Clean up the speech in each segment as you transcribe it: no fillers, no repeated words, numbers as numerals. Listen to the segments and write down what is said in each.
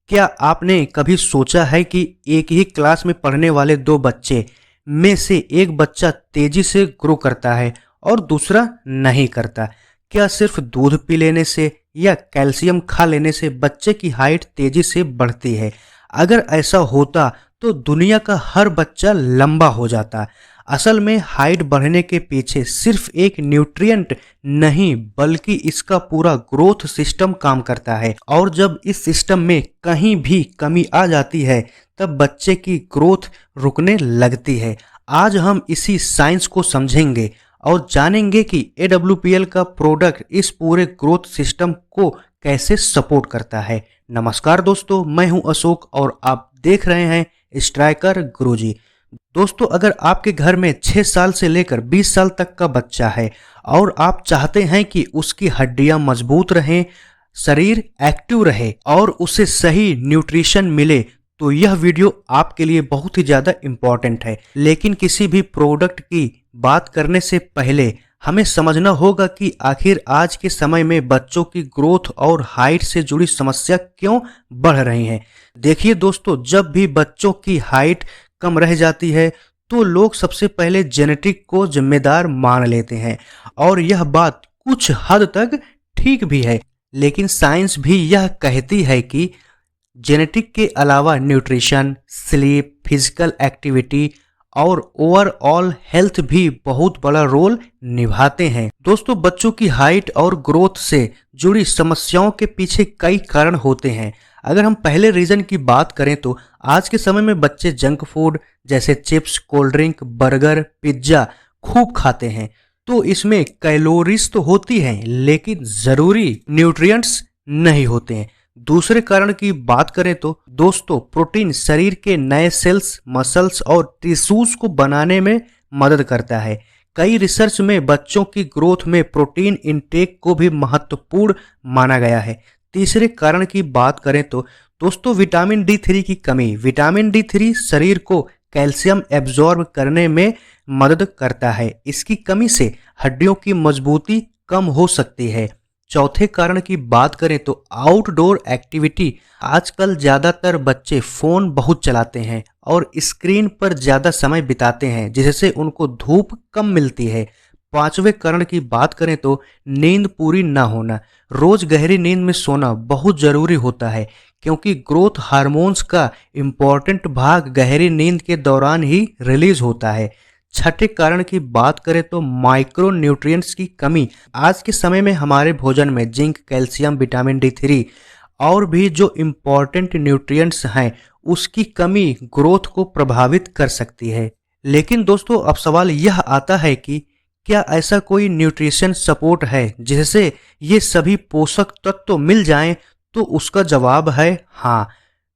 क्या आपने कभी सोचा है कि एक ही क्लास में पढ़ने वाले दो बच्चे में से एक बच्चा तेजी से ग्रो करता है और दूसरा नहीं करता? क्या सिर्फ दूध पी लेने से या कैल्शियम खा लेने से बच्चे की हाइट तेजी से बढ़ती है? अगर ऐसा होता तो दुनिया का हर बच्चा लंबा हो जाता। असल में हाइट बढ़ने के पीछे सिर्फ एक न्यूट्रिएंट नहीं बल्कि इसका पूरा ग्रोथ सिस्टम काम करता है, और जब इस सिस्टम में कहीं भी कमी आ जाती है तब बच्चे की ग्रोथ रुकने लगती है। आज हम इसी साइंस को समझेंगे और जानेंगे कि AWPL का प्रोडक्ट इस पूरे ग्रोथ सिस्टम को कैसे सपोर्ट करता है। नमस्कार दोस्तों, मैं हूं अशोक और आप देख रहे हैं स्ट्राइकर गुरुजी। दोस्तों, अगर आपके घर में 6 साल से लेकर 20 साल तक का बच्चा है और आप चाहते हैं कि उसकी हड्डियां मजबूत रहें, शरीर एक्टिव रहे और उसे सही न्यूट्रिशन मिले, तो यह वीडियो आपके लिए बहुत ही ज़्यादा इम्पॉर्टेंट है। लेकिन किसी भी प्रोडक्ट की बात करने से पहले हमें समझना होगा कि आखिर आज के समय में बच्चों की ग्रोथ और हाइट से जुड़ी समस्या क्यों बढ़ रही हैं। देखिए दोस्तों, जब भी बच्चों की हाइट कम रह जाती है तो लोग सबसे पहले जेनेटिक को जिम्मेदार मान लेते हैं, और यह बात कुछ हद तक ठीक भी है। लेकिन साइंस भी यह कहती है कि जेनेटिक के अलावा न्यूट्रिशन, स्लीप, फिजिकल एक्टिविटी और ओवरऑल हेल्थ भी बहुत बड़ा रोल निभाते हैं। दोस्तों, बच्चों की हाइट और ग्रोथ से जुड़ी समस्याओं के पीछे कई कारण होते हैं। अगर हम पहले रीजन की बात करें तो आज के समय में बच्चे जंक फूड जैसे chips, cold drink, burger, pizza खूब खाते हैं। तो इसमें कैलोरीज तो होती हैं लेकिन जरूरी न्यूट्रिएंट्स नहीं होते हैं। दूसरे कारण की बात करें तो दोस्तों, प्रोटीन शरीर के नए सेल्स, मसल्स और टिश्यूज को बनाने में मदद करता है। कई रिसर्च में बच्चों की ग्रोथ में प्रोटीन इंटेक को भी महत्वपूर्ण माना गया है। तीसरे कारण की बात करें तो दोस्तों, विटामिन D3 की कमी। विटामिन D3 शरीर को कैल्शियम एब्जॉर्ब करने में मदद करता है। इसकी कमी से हड्डियों की मजबूती कम हो सकती है। चौथे कारण की बात करें तो आउटडोर एक्टिविटी। आजकल ज़्यादातर बच्चे फ़ोन बहुत चलाते हैं और स्क्रीन पर ज़्यादा समय बिताते हैं, जिससे उनको धूप कम मिलती है। पांचवें कारण की बात करें तो नींद पूरी ना होना। रोज गहरी नींद में सोना बहुत ज़रूरी होता है, क्योंकि ग्रोथ हार्मोन्स का इम्पॉर्टेंट भाग गहरी नींद के दौरान ही रिलीज होता है। छठे कारण की बात करें तो माइक्रो न्यूट्रिएंट्स की कमी। आज के समय में हमारे भोजन में जिंक, कैल्शियम, विटामिन D3 और भी जो इम्पॉर्टेंट न्यूट्रिएंट्स हैं, उसकी कमी ग्रोथ को प्रभावित कर सकती है। लेकिन दोस्तों, अब सवाल यह आता है कि क्या ऐसा कोई न्यूट्रिशन सपोर्ट है जिससे ये सभी पोषक तत्व मिल जाएं? तो उसका जवाब है हाँ।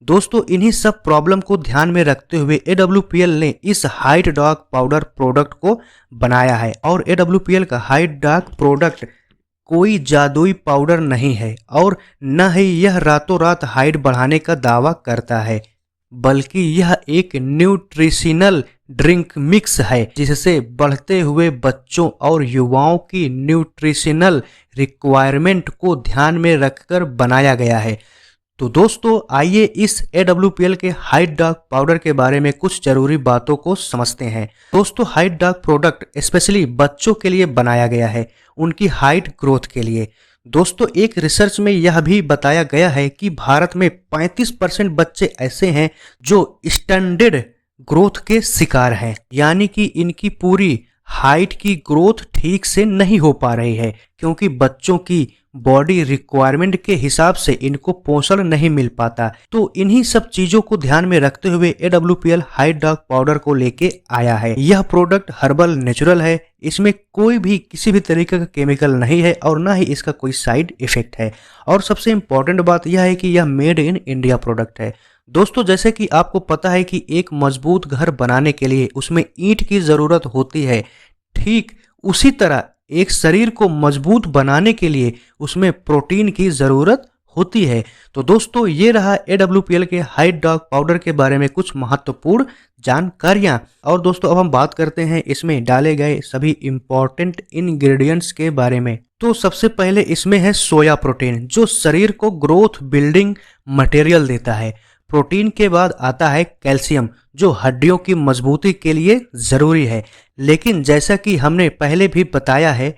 दोस्तों, इन्हीं सब प्रॉब्लम को ध्यान में रखते हुए AWPL ने इस हाइट डार्क पाउडर प्रोडक्ट को बनाया है। और AWPL का हाइट डार्क प्रोडक्ट कोई जादुई पाउडर नहीं है और न ही यह रातों रात हाइट बढ़ाने का दावा करता है, बल्कि यह एक न्यूट्रिशनल ड्रिंक मिक्स है जिससे बढ़ते हुए बच्चों और युवाओं की न्यूट्रिशनल रिक्वायरमेंट को ध्यान में रखकर बनाया गया है। तो दोस्तों, आइए इस AWPL के हाइट डार्क पाउडर के बारे में कुछ जरूरी बातों को समझते हैं। दोस्तों, हाइट डार्क प्रोडक्ट स्पेशली बच्चों के लिए बनाया गया है, उनकी हाइट ग्रोथ के लिए। दोस्तों, एक रिसर्च में यह भी बताया गया है कि भारत में 35% बच्चे ऐसे हैं जो स्टैंडर्ड ग्रोथ के शिकार हैं, यानी कि इनकी पूरी हाइट की ग्रोथ ठीक से नहीं हो पा रही है, क्योंकि बच्चों की बॉडी रिक्वायरमेंट के हिसाब से इनको पोषण नहीं मिल पाता। तो इन्हीं सब चीजों को ध्यान में रखते हुए AWPL हाइट डार्क पाउडर को लेके आया है। यह प्रोडक्ट हर्बल नेचुरल है, इसमें कोई भी किसी भी तरीके का केमिकल नहीं है और ना ही इसका कोई साइड इफेक्ट है। और सबसे इंपॉर्टेंट बात यह है कि यह मेड इन इंडिया प्रोडक्ट है। दोस्तों, जैसे कि आपको पता है कि एक मजबूत घर बनाने के लिए उसमें ईंट की जरूरत होती है, ठीक उसी तरह एक शरीर को मजबूत बनाने के लिए उसमें प्रोटीन की जरूरत होती है। तो दोस्तों, ये रहा AWPL के हाइट डार्क पाउडर के बारे में कुछ महत्वपूर्ण जानकारियां। और दोस्तों, अब हम बात करते हैं इसमें डाले गए सभी इंपॉर्टेंट इंग्रेडिएंट्स के बारे में। तो सबसे पहले इसमें है सोया प्रोटीन, जो शरीर को ग्रोथ, बिल्डिंग, मटेरियल देता है। प्रोटीन के बाद आता है कैल्शियम, जो हड्डियों की मजबूती के लिए ज़रूरी है। लेकिन जैसा कि हमने पहले भी बताया है,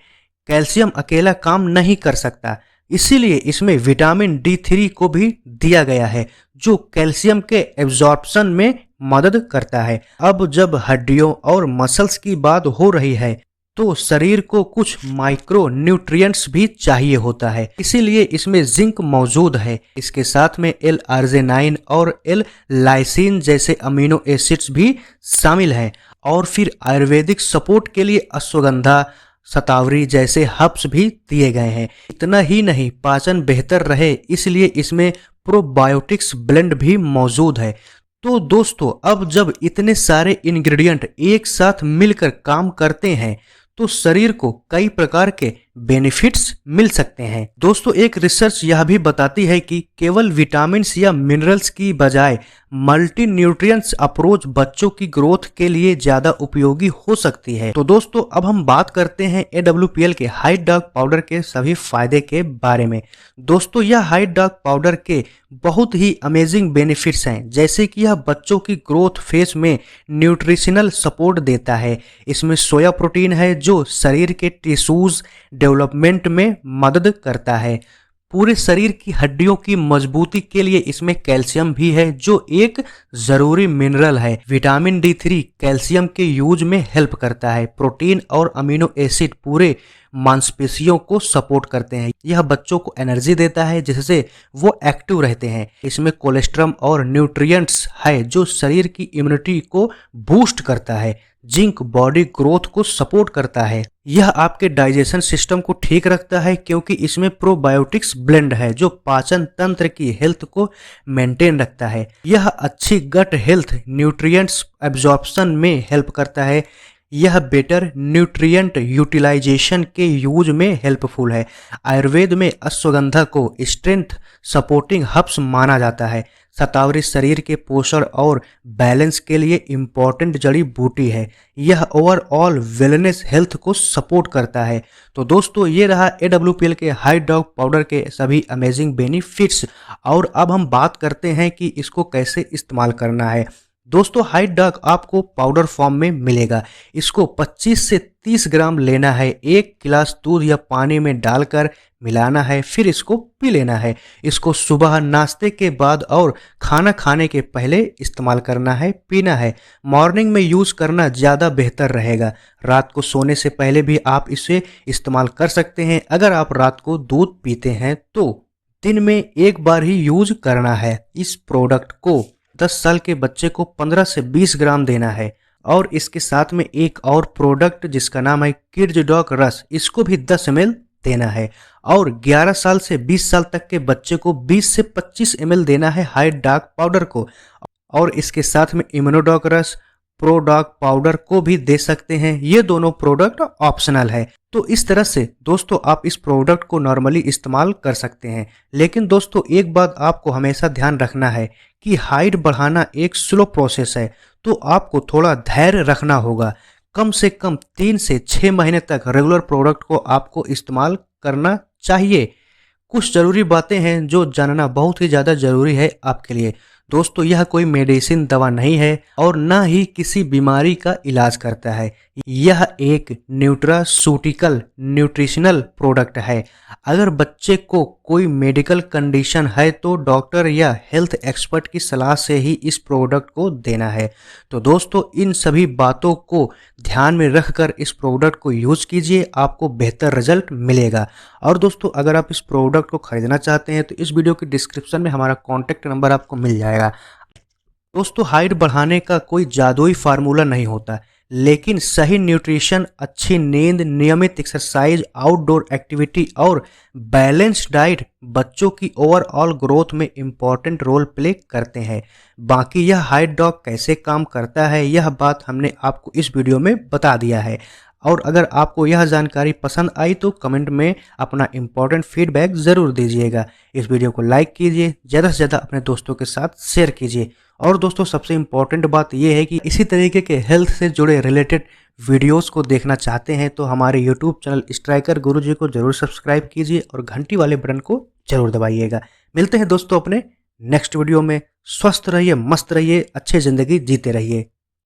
कैल्शियम अकेला काम नहीं कर सकता, इसीलिए इसमें विटामिन D3 को भी दिया गया है, जो कैल्शियम के एब्जॉर्प्शन में मदद करता है। अब जब हड्डियों और मसल्स की बात हो रही है, तो शरीर को कुछ माइक्रो न्यूट्रिएंट्स भी चाहिए होता है, इसीलिए इसमें जिंक मौजूद है। इसके साथ में L-आर्जिनाइन और L-लाइसिन जैसे अमीनो एसिड्स भी शामिल हैं। और फिर आयुर्वेदिक सपोर्ट के लिए अश्वगंधा, शतावरी जैसे हर्ब्स भी दिए गए हैं। इतना ही नहीं, पाचन बेहतर रहे इसलिए इसमें प्रोबायोटिक्स ब्लेंड भी मौजूद है। तो दोस्तों, अब जब इतने सारे इंग्रेडिएंट एक साथ मिलकर काम करते हैं, तो शरीर को कई प्रकार के बेनिफिट्स मिल सकते हैं। दोस्तों, एक रिसर्च यह भी बताती है कि केवल विटामिन्स या मिनरल्स की बजाय मल्टी न्यूट्रिएंट्स अप्रोच बच्चों की ग्रोथ के लिए ज्यादा उपयोगी हो सकती है। तो दोस्तों, अब हम बात करते हैं AWPL के हाइट डार्क पाउडर के सभी फायदे के बारे में। दोस्तों, यह हाइट डार्क पाउडर के बहुत ही अमेजिंग बेनिफिट्स हैं, जैसे कि यह बच्चों की ग्रोथ फेज में न्यूट्रिशनल सपोर्ट देता है। इसमें सोया प्रोटीन है, जो शरीर के टिश्यूज डेवलपमेंट में मदद करता है। पूरे शरीर की हड्डियों की मजबूती के लिए इसमें कैल्शियम भी है, जो एक जरूरी मिनरल है। विटामिन D3 कैल्शियम के यूज में हेल्प करता है। प्रोटीन और अमीनो एसिड पूरे मांसपेशियों को सपोर्ट करते हैं। यह बच्चों को एनर्जी देता है, जिससे वो एक्टिव रहते हैं। इसमें कोलेस्ट्रॉल और न्यूट्रिएंट्स है, जो शरीर की इम्यूनिटी को बूस्ट करता है। जिंक बॉडी ग्रोथ को सपोर्ट करता है। यह आपके डाइजेशन सिस्टम को ठीक रखता है, क्योंकि इसमें प्रोबायोटिक्स ब्लेंड है, जो पाचन तंत्र की हेल्थ को मेंटेन रखता है। यह अच्छी गट हेल्थ, न्यूट्रिएंट्स एब्जॉर्प्शन में हेल्प करता है। यह बेटर न्यूट्रिएंट यूटिलाइजेशन के यूज में हेल्पफुल है। आयुर्वेद में अश्वगंधा को स्ट्रेंथ सपोर्टिंग हर्ब्स माना जाता है। शतावरी शरीर के पोषण और बैलेंस के लिए इम्पोर्टेंट जड़ी बूटी है। यह ओवरऑल वेलनेस हेल्थ को सपोर्ट करता है। तो दोस्तों, ये रहा AWPL के हाइट डार्क पाउडर के सभी अमेजिंग बेनिफिट्स। और अब हम बात करते हैं कि इसको कैसे इस्तेमाल करना है। दोस्तों, हाइट डार्क आपको पाउडर फॉर्म में मिलेगा। इसको 25 से 30 ग्राम लेना है। 1 गिलास दूध या पानी में डालकर मिलाना है, फिर इसको पी लेना है। इसको सुबह नाश्ते के बाद और खाना खाने के पहले इस्तेमाल करना है, पीना है। मॉर्निंग में यूज़ करना ज़्यादा बेहतर रहेगा। रात को सोने से पहले भी आप इसे इस्तेमाल कर सकते हैं। अगर आप रात को दूध पीते हैं तो दिन में एक बार ही यूज करना है। इस प्रोडक्ट को 10 साल के बच्चे को 15 से 20 ग्राम देना है। और इसके साथ में एक और प्रोडक्ट जिसका नाम है किड्स डॉग रस, इसको भी 10 ml देना है। और 11 साल से 20 साल तक के बच्चे को 20 से 25 ml देना है हाइट डार्क पाउडर को। और इसके साथ में इम्यूनोडॉग रस, प्रो डॉग पाउडर को भी दे सकते हैं। ये दोनों प्रोडक्ट ऑप्शनल है। तो इस तरह से दोस्तों आप इस प्रोडक्ट को नॉर्मली इस्तेमाल कर सकते हैं। लेकिन दोस्तों, एक बात आपको हमेशा ध्यान रखना है कि हाइट बढ़ाना एक स्लो प्रोसेस है, तो आपको थोड़ा धैर्य रखना होगा। कम से कम 3 से 6 महीने तक रेगुलर प्रोडक्ट को आपको इस्तेमाल करना चाहिए। कुछ ज़रूरी बातें हैं जो जानना बहुत ही ज़्यादा ज़रूरी है आपके लिए। दोस्तों, यह कोई मेडिसिन दवा नहीं है और ना ही किसी बीमारी का इलाज करता है। यह एक न्यूट्रासूटिकल न्यूट्रिशनल प्रोडक्ट है। अगर बच्चे को कोई मेडिकल कंडीशन है तो डॉक्टर या हेल्थ एक्सपर्ट की सलाह से ही इस प्रोडक्ट को देना है। तो दोस्तों, इन सभी बातों को ध्यान में रखकर इस प्रोडक्ट को यूज कीजिए, आपको बेहतर रिजल्ट मिलेगा। और दोस्तों, अगर आप इस प्रोडक्ट को खरीदना चाहते हैं तो इस वीडियो के डिस्क्रिप्शन में हमारा कॉन्टैक्ट नंबर आपको मिल जाएगा। दोस्तों, हाइट बढ़ाने का कोई जादुई फार्मूला नहीं होता, लेकिन सही न्यूट्रिशन, अच्छी नींद, नियमित एक्सरसाइज, आउटडोर एक्टिविटी और बैलेंस्ड डाइट बच्चों की ओवरऑल ग्रोथ में इम्पॉर्टेंट रोल प्ले करते हैं। बाकी यह हाइट डॉग कैसे काम करता है, यह बात हमने आपको इस वीडियो में बता दिया है। और अगर आपको यह जानकारी पसंद आई तो कमेंट में अपना इम्पोर्टेंट फीडबैक ज़रूर दीजिएगा। इस वीडियो को लाइक कीजिए, ज़्यादा से ज़्यादा अपने दोस्तों के साथ शेयर कीजिए। और दोस्तों, सबसे इम्पॉर्टेंट बात यह है कि इसी तरीके के हेल्थ से जुड़े रिलेटेड वीडियोस को देखना चाहते हैं तो हमारे यूट्यूब चैनल स्ट्राइकर गुरुजी को जरूर सब्सक्राइब कीजिए और घंटी वाले बटन को जरूर दबाइएगा। मिलते हैं दोस्तों अपने नेक्स्ट वीडियो में। स्वस्थ रहिए, मस्त रहिए, अच्छी जिंदगी जीते रहिए।